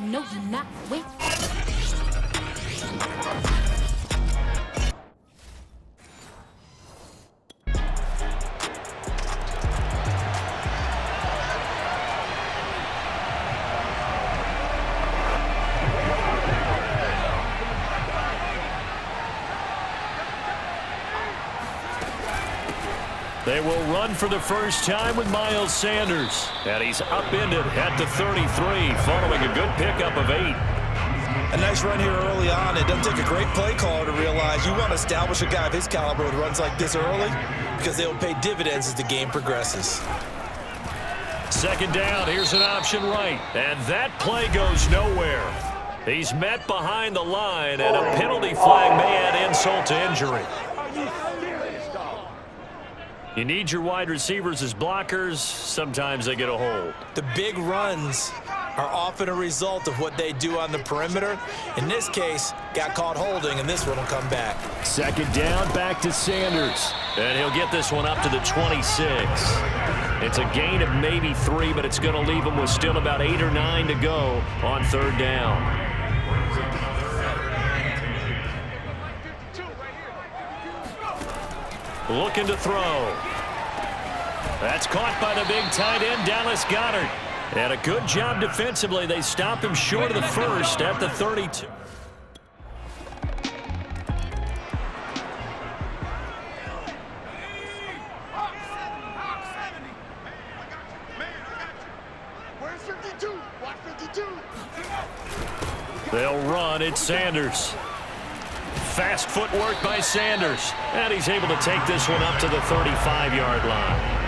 No, you're not. Wait. They will run for the first time with Miles Sanders. And he's upended at the 33 following a good pickup of 8. A nice run here early on. It doesn't take a great play caller to realize you want to establish a guy of his caliber with runs like this early because they will pay dividends as the game progresses. Second down, here's an option right. And that play goes nowhere. He's met behind the line, and a penalty flag may add insult to injury. You need your wide receivers as blockers. Sometimes they get a hold. The big runs are often a result of what they do on the perimeter. In this case, got caught holding, and this one will come back. Second down, back to Sanders. And he'll get this one up to the 26. It's a gain of maybe 3, but it's going to leave him with still about 8 or 9 to go on third down. Looking to throw. That's caught by the big tight end, Dallas Goedert. And a good job defensively. They stop him short of the first at the 32. They'll run. It's Sanders. Fast footwork by Sanders. And he's able to take this one up to the 35-yard line.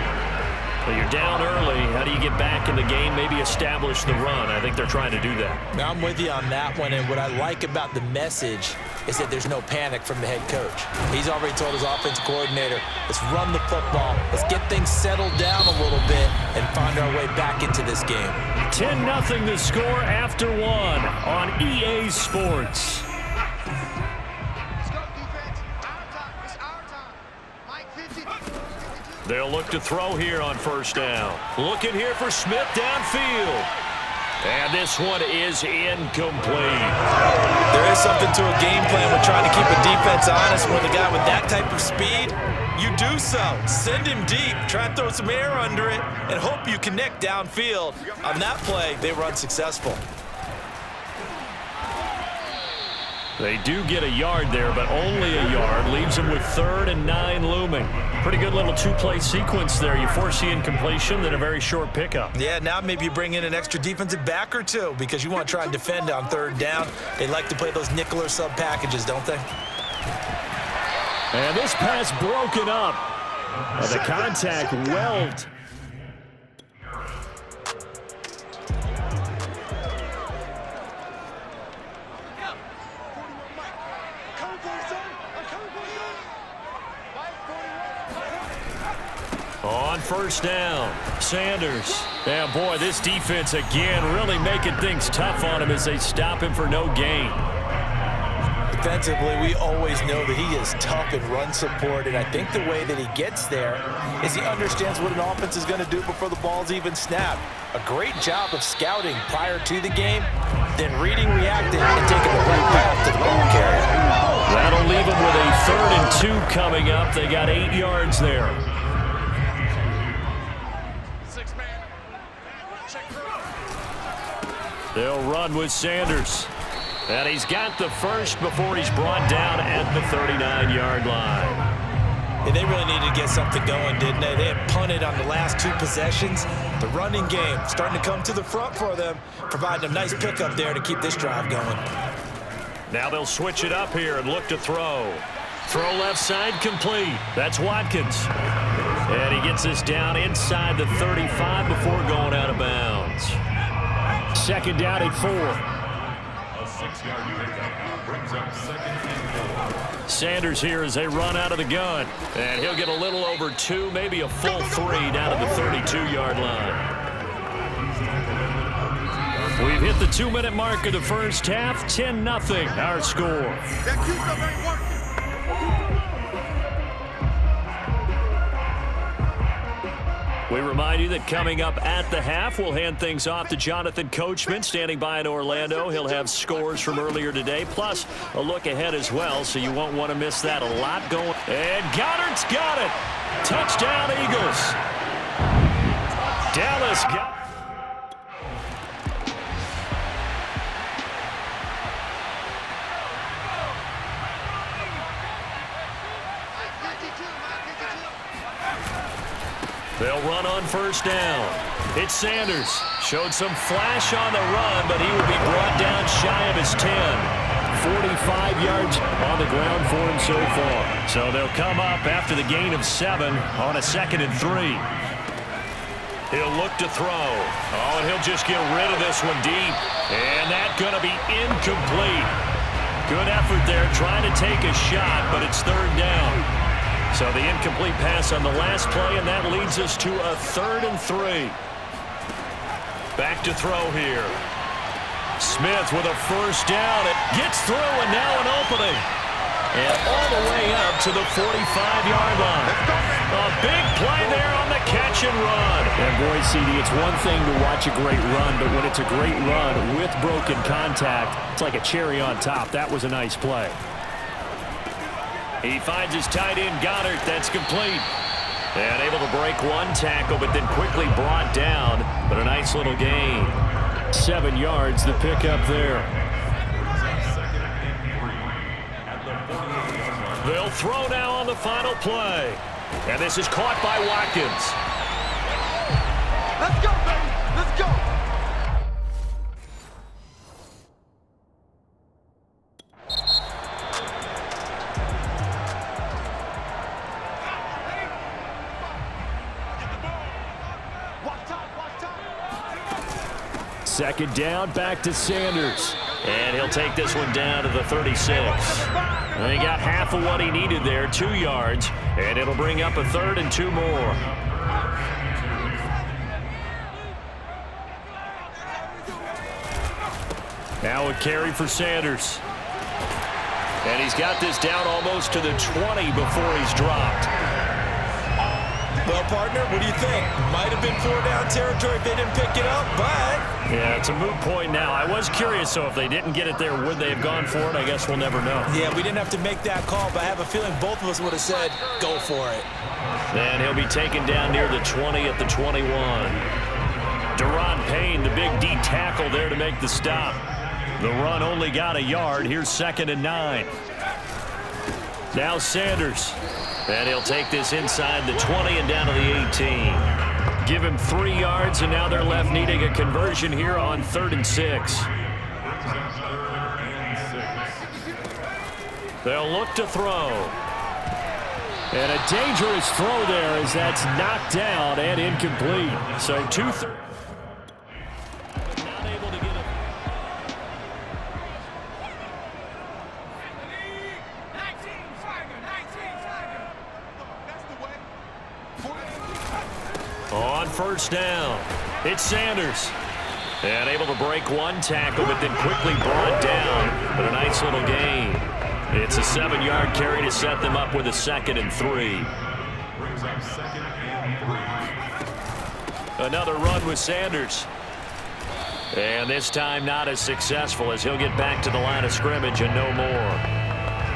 Well, you're down early. How do you get back in the game? Maybe establish the run. I think they're trying to do that. Now, I'm with you on that one, and what I like about the message is that there's no panic from the head coach. He's already told his offensive coordinator, let's run the football, let's get things settled down a little bit and find our way back into this game. 10-0 the score after 1 on EA Sports. They'll look to throw here on first down. Looking here for Smith downfield. And this one is incomplete. There is something to a game plan with trying to keep a defense honest with a guy with that type of speed. You do so. Send him deep. Try and throw some air under it and hope you connect downfield. On that play, they were unsuccessful. They do get a yard there, but only a yard. Leaves them with 3rd and 9 looming. Pretty good little 2-play sequence there. You force the incompletion, then a very short pickup. Yeah, now maybe you bring in an extra defensive back or two because you want to try and defend on 3rd down. They like to play those nickel or sub packages, don't they? And this pass broken up. The contact welled. On first down, Sanders. Yeah, boy, this defense again really making things tough on him as they stop him for no gain. Defensively, we always know that he is tough in run support, and I think the way that he gets there is he understands what an offense is going to do before the ball's even snapped. A great job of scouting prior to the game, then reading, reacting, and taking the right path to the ball carrier. That'll leave him with a 3rd and 2 coming up. They got 8 yards there. They'll run with Sanders. And he's got the first before he's brought down at the 39-yard line. Yeah, they really needed to get something going, didn't they? They had punted on the last 2 possessions. The running game starting to come to the front for them, providing a nice pickup there to keep this drive going. Now they'll switch it up here and look to throw. Throw left side complete. That's Watkins. And he gets this down inside the 35 before going out of bounds. Second down at 4. A 6-yard pickup brings up 2nd and 4. Sanders here as they run out of the gun. And he'll get a little over 2, maybe a full 3 down to the 32-yard line. We've hit the 2-minute mark of the first half. 10-0 our score. We remind you that coming up at the half, we'll hand things off to Jonathan Coachman, standing by in Orlando. He'll have scores from earlier today, plus a look ahead as well, so you won't want to miss that. A lot going. And Goddard's got it. Touchdown, Eagles. Dallas got it. They'll run on first down. It's Sanders. Showed some flash on the run, but he will be brought down shy of his 10. 45 yards on the ground for him so far. So they'll come up after the gain of 7 on a 2nd and 3. He'll look to throw. Oh, and he'll just get rid of this one deep. And that's going to be incomplete. Good effort there trying to take a shot, but it's 3rd down. So the incomplete pass on the last play, and that leads us to a 3rd and 3. Back to throw here. Smith with a first down. It gets through, and now an opening. And all the way up to the 45-yard line. A big play there on the catch and run. And boy, CD, it's one thing to watch a great run, but when it's a great run with broken contact, it's like a cherry on top. That was a nice play. He finds his tight end, Goddard. That's complete. And able to break one tackle, but then quickly brought down. But a nice little gain. 7 yards, the pickup there. They'll throw now on the final play. And this is caught by Watkins. Let's go, baby. Let's go. Second down, back to Sanders. And he'll take this one down to the 36. And he got half of what he needed there, 2 yards. And it'll bring up a 3rd and 2 more. Now a carry for Sanders. And he's got this down almost to the 20 before he's dropped. Well, partner, what do you think? Might have been 4-down territory if they didn't pick it up, but... Yeah, it's a moot point now. I was curious, so if they didn't get it there, would they have gone for it? I guess we'll never know. Yeah, we didn't have to make that call, but I have a feeling both of us would have said, go for it. And he'll be taken down near the 20 at the 21. Deron Payne, the big D tackle there to make the stop. The run only got a yard. Here's 2nd and 9. Now Sanders. And he'll take this inside the 20 and down to the 18. Give him 3 yards, and now they're left needing a conversion here on 3rd and 6. They'll look to throw. And a dangerous throw there as that's knocked down and incomplete. So 2 on first down. It's Sanders. And able to break one tackle, but then quickly brought down. But a nice little gain. It's a 7-yard carry to set them up with a 2nd and 3. Brings up 2nd and 3. Another run with Sanders. And this time not as successful as he'll get back to the line of scrimmage and no more.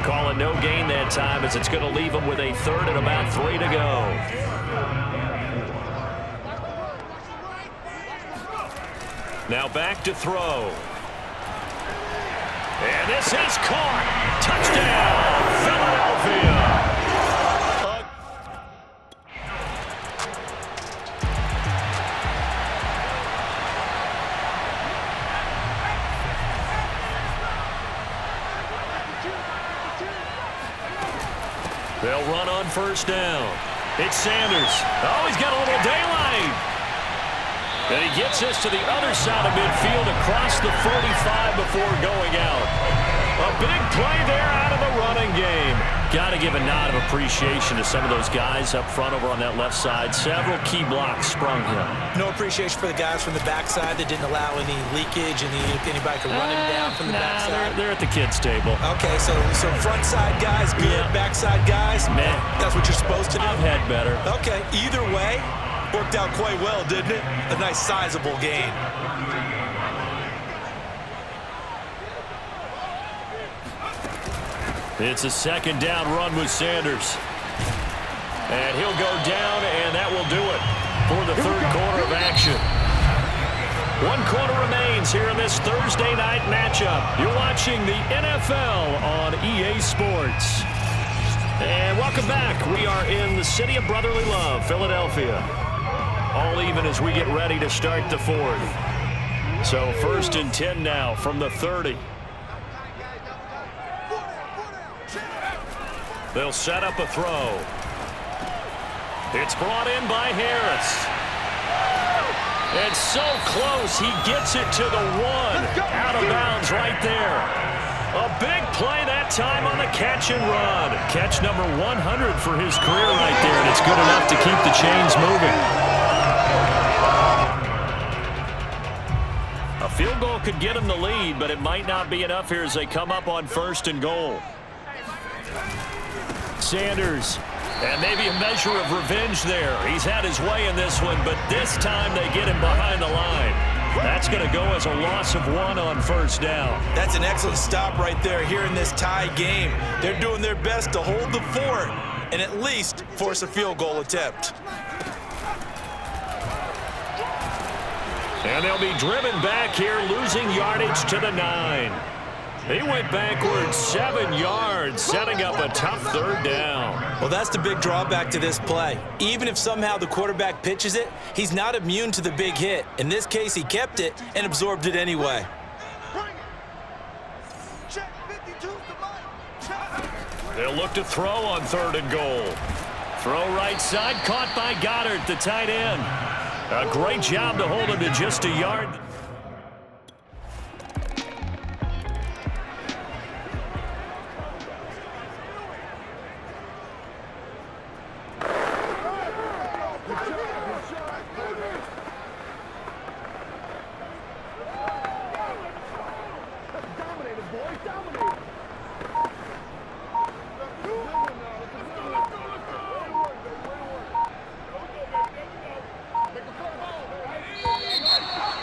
Calling no gain that time as it's going to leave him with a 3rd and about 3 to go. Now back to throw. And this is caught. Touchdown, Philadelphia. They'll run on first down. It's Sanders. Oh, he's got a little daylight. And he gets this to the other side of midfield across the 45 before going out. A big play there out of the running game. Got to give a nod of appreciation to some of those guys up front over on that left side. Several key blocks sprung him. No appreciation for the guys from the backside that didn't allow any leakage and anybody could run him down from the backside. They're at the kids' table. Okay, so front side guys good, backside guys, Meh. that's what you're supposed to do? I've had better. Okay, either way, Worked out quite well, didn't it? A nice sizable gain. It's a second down run with Sanders. And he'll go down, and that will do it for the third quarter of action. 1 quarter remains here in this Thursday night matchup. You're watching the NFL on EA Sports. And welcome back. We are in the city of brotherly love, Philadelphia. All even as we get ready to start the fourth. So 1st and 10 now from the 30. They'll set up a throw. It's brought in by Harris. It's so close, he gets it to the 1. Out of bounds right there. A big play that time on the catch and run. Catch number 100 for his career right there, and it's good enough to keep the chains moving. A field goal could get him the lead, but it might not be enough here as they come up on 1st and goal. Sanders. And maybe a measure of revenge there. He's had his way in this one, but this time they get him behind the line. That's going to go as a loss of 1 on 1st down. That's an excellent stop right there here in this tie game. They're doing their best to hold the fort and at least force a field goal attempt. And they'll be driven back here, losing yardage to the 9. He went backwards 7 yards, setting up a tough 3rd down. Well, that's the big drawback to this play. Even if somehow the quarterback pitches it, he's not immune to the big hit. In this case, he kept it and absorbed it anyway. They'll look to throw on 3rd and goal. Throw right side, caught by Goddard, the tight end. A great job to hold him to just a yard.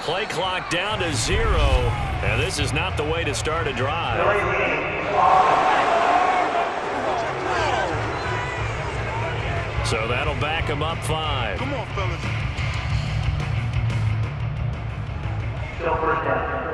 Play clock down to 0, and this is not the way to start a drive. So that'll back him up 5. Come on, fellas. Still 1st down.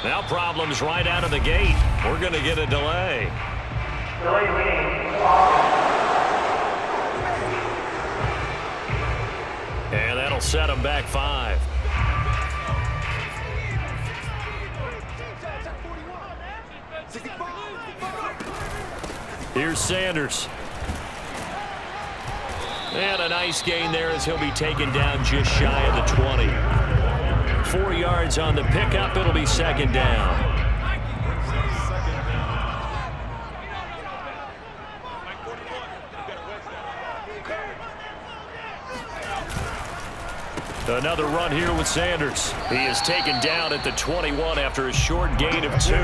Now problems right out of the gate. We're going to get a delay. And that'll set them back 5. Here's Sanders. And a nice gain there as he'll be taken down just shy of the 20. 4 yards on the pickup. It'll be 2nd down. Another run here with Sanders. He is taken down at the 21 after a short gain of 2.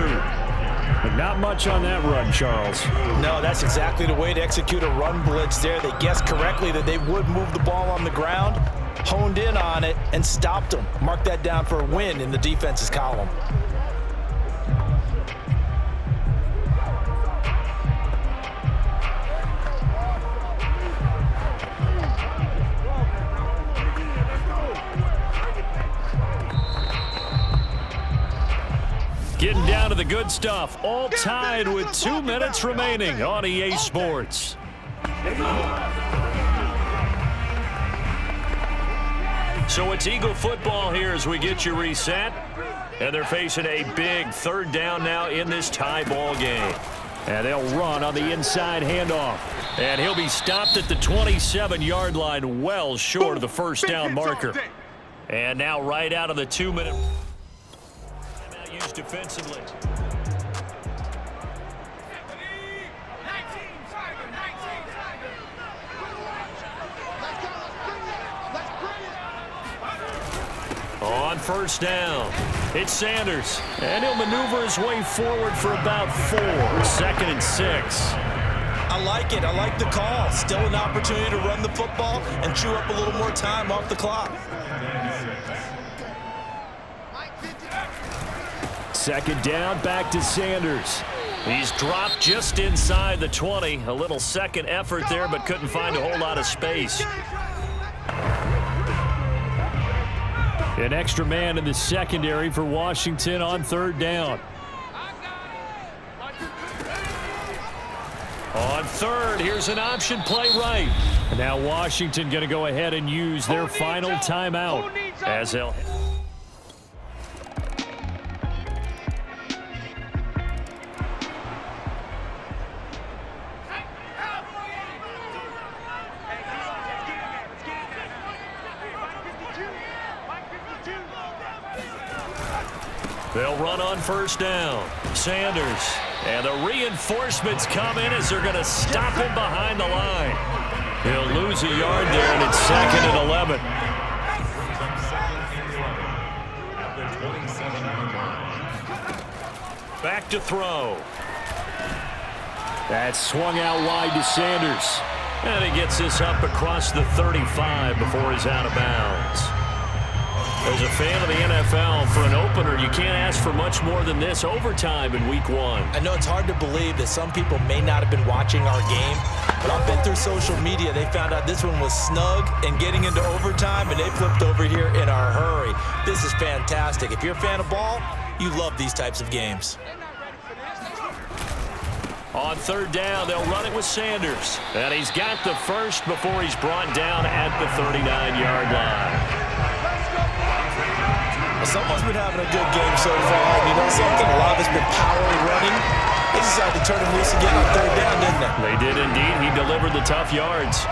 But not much on that run, Charles. No, that's exactly the way to execute a run blitz there. They guessed correctly that they would move the ball on the ground, honed in on it, and stopped them. Mark that down for a win in the defense's column. Getting down to the good stuff. All tied with 2 minutes remaining on EA Sports. So it's Eagle football here as we get you reset. And they're facing a big third down now in this tie ball game. And they'll run on the inside handoff. And he'll be stopped at the 27-yard line, well short of the first down marker. And now right out of the 2-minute. Timeout used defensively. On first down, it's Sanders, and he'll maneuver his way forward for about 4. 2nd and 6. I like it. I like the call. Still an opportunity to run the football and chew up a little more time off the clock. 2nd down, back to Sanders. He's dropped just inside the 20. A little second effort there, but couldn't find a whole lot of space. An extra man in the secondary for Washington on 3rd down. On 3rd, here's an option play right. And now Washington going to go ahead and use their final timeout. As they'll... They'll run on first down. Sanders. And the reinforcements come in as they're going to stop him behind the line. He'll lose a yard there, and it's 2nd and 11. Back to throw. That's swung out wide to Sanders. And he gets this up across the 35 before he's out of bounds. As a fan of the NFL, for an opener, you can't ask for much more than this. Overtime in week 1. I know it's hard to believe that some people may not have been watching our game, but I've been through social media. They found out this one was snug and getting into overtime, and they flipped over here in a hurry. This is fantastic. If you're a fan of ball, you love these types of games. On 3rd down, they'll run it with Sanders. And he's got the first before he's brought down at the 39-yard line. Someone's been having a good game so far. And you know something? A lot of it's been power running. They decided to turn him loose again on 3rd down, didn't they? They did indeed. He delivered the tough yards.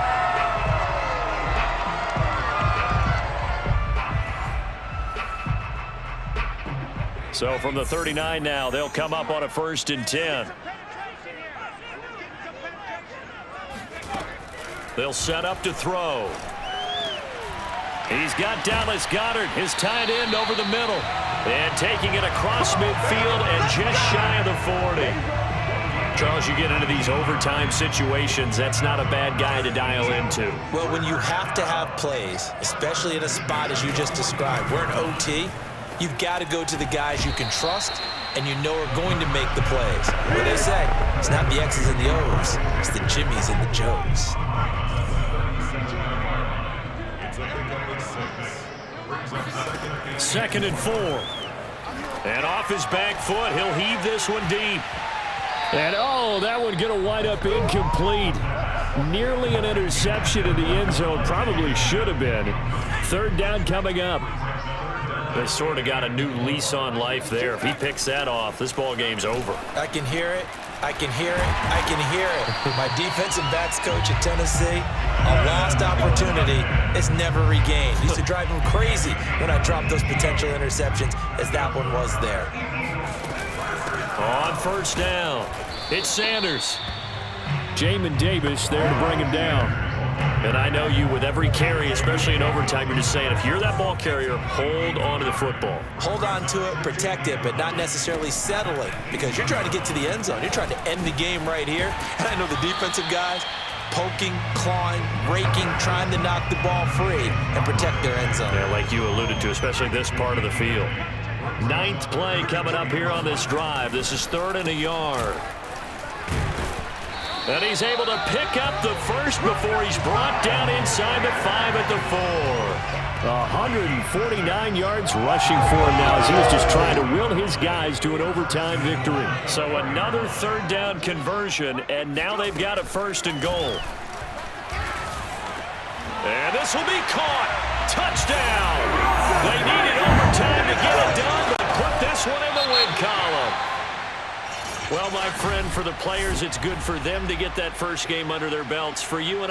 So from the 39 now, they'll come up on a 1st and 10. They'll set up to throw. He's got Dallas Goedert, his tight end, over the middle. And taking it across midfield and just shy of the 40. Charles, you get into these overtime situations, that's not a bad guy to dial into. Well, when you have to have plays, especially in a spot as you just described, we're in OT, you've got to go to the guys you can trust and you know are going to make the plays. What do they say? It's not the X's and the O's, it's the Jimmys and the Joes. 2nd and 4. And off his back foot, he'll heave this one deep. And oh, that one going to wind up incomplete. Nearly an interception in the end zone. Probably should have been. 3rd down coming up. They sort of got a new lease on life there. If he picks that off, this ball game's over. I can hear it. I can hear it. I can hear it. My defensive backs coach at Tennessee, a lost opportunity is never regained. Used to drive him crazy when I dropped those potential interceptions, as that one was there. On 1st down, it's Sanders. Jamin Davis there to bring him down. And I know you, with every carry, especially in overtime, you're just saying, if you're that ball carrier, hold on to the football. Hold on to it, protect it, but not necessarily settle it, because you're trying to get to the end zone. You're trying to end the game right here. And I know the defensive guys poking, clawing, raking, trying to knock the ball free and protect their end zone. Yeah, like you alluded to, especially this part of the field. 9th play coming up here on this drive. This is 3rd and a yard. And he's able to pick up the first before he's brought down inside the 5 at the 4. 149 yards rushing for him now as he was just trying to will his guys to an overtime victory. So another 3rd down conversion, and now they've got a 1st and goal. And this will be caught. Touchdown. They needed overtime to get it done, but put this one in the win column. Well, my friend, for the players, it's good for them to get that first game under their belts. For you and